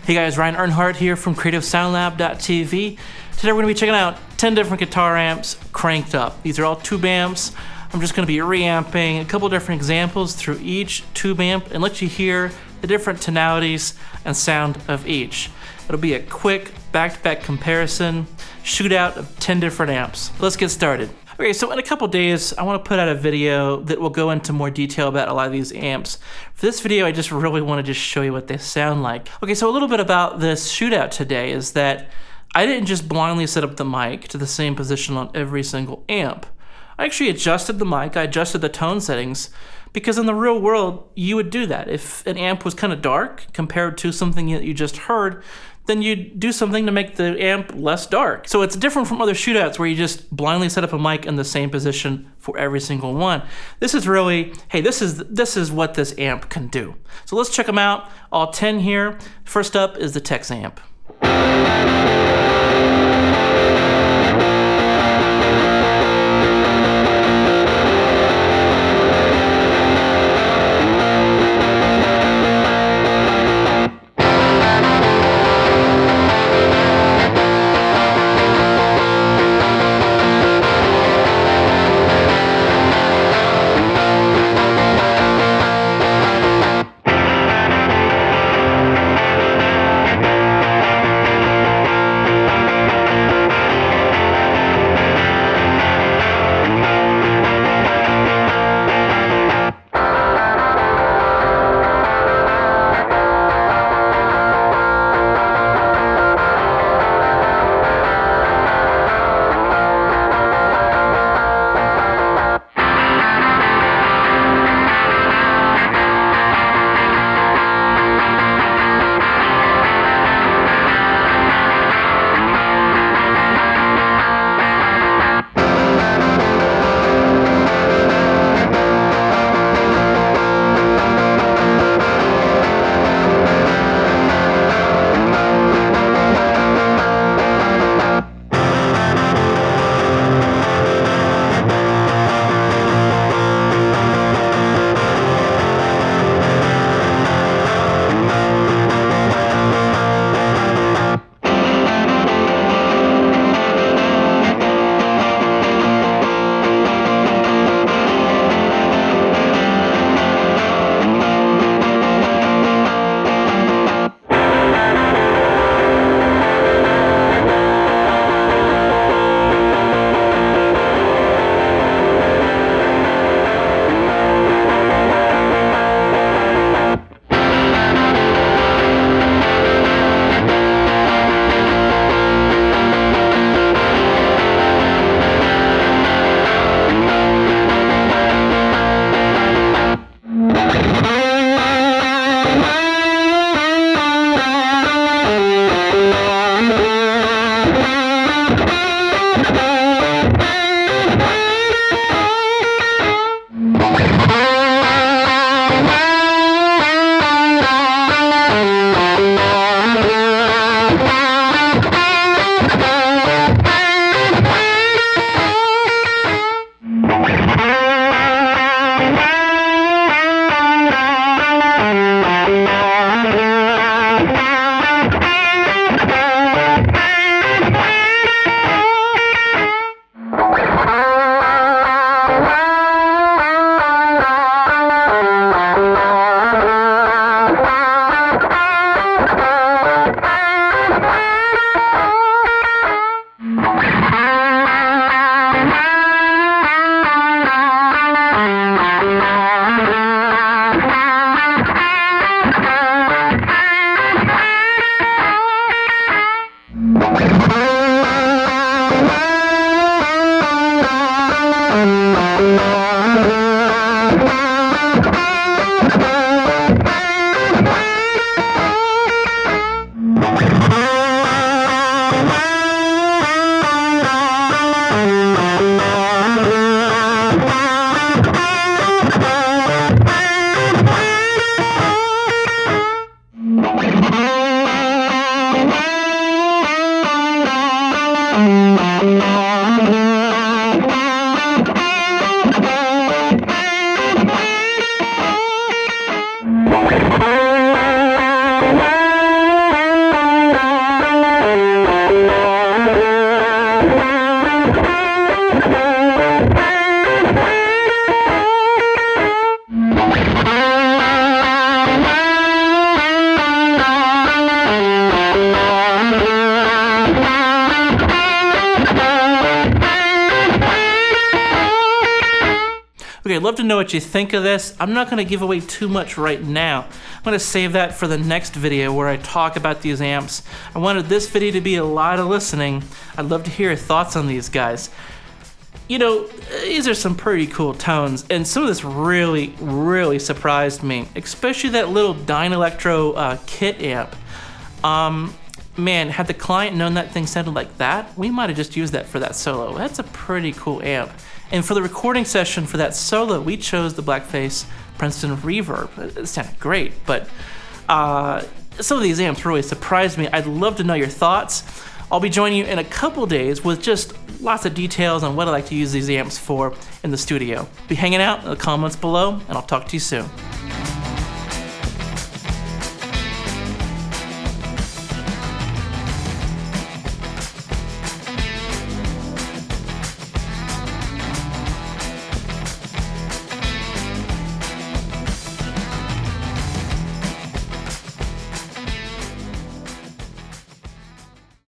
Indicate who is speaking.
Speaker 1: Hey guys, Ryan Earnhardt here from CreativeSoundLab.tv. Today we're going to be checking out 10 different guitar amps cranked up. These are all tube amps. I'm just going to be reamping a couple different examples through each tube amp and let you hear the different tonalities and sound of each. It'll be a quick back-to-back comparison, shootout of 10 different amps. Let's get started. Okay, so in a couple days, I want to put out a video that will go into more detail about a lot of these amps. For this video, I just really want to just show you what they sound like. Okay, so a little bit about this shootout today is that I didn't just blindly set up the mic to the same position on every single amp. I actually adjusted the mic, I adjusted the tone settings, because in the real world, you would do that. If an amp was kind of dark compared to something that you just heard, then you'd do something to make the amp less dark. So it's different from other shootouts where you just blindly set up a mic in the same position for every single one. This is really, hey, this is what this amp can do. So let's check them out, all 10 here. First up is the Tex amp. love to know what you think of this. I'm not gonna give away too much right now. I'm gonna save that for the next video where I talk about these amps. I wanted this video to be a lot of listening. I'd love to hear your thoughts on these guys. You know, these are some pretty cool tones, and some of this really, really surprised me, especially that little Dine Electro kit amp. Man, had the client known that thing sounded like that, we might have just used that for that solo. That's a pretty cool amp. And for the recording session for that solo, we chose the Blackface Princeton Reverb. It sounded great, but some of these amps really surprised me. I'd love to know your thoughts. I'll be joining you in a couple days with just lots of details on what I like to use these amps for in the studio. Be hanging out in the comments below, and I'll talk to you soon.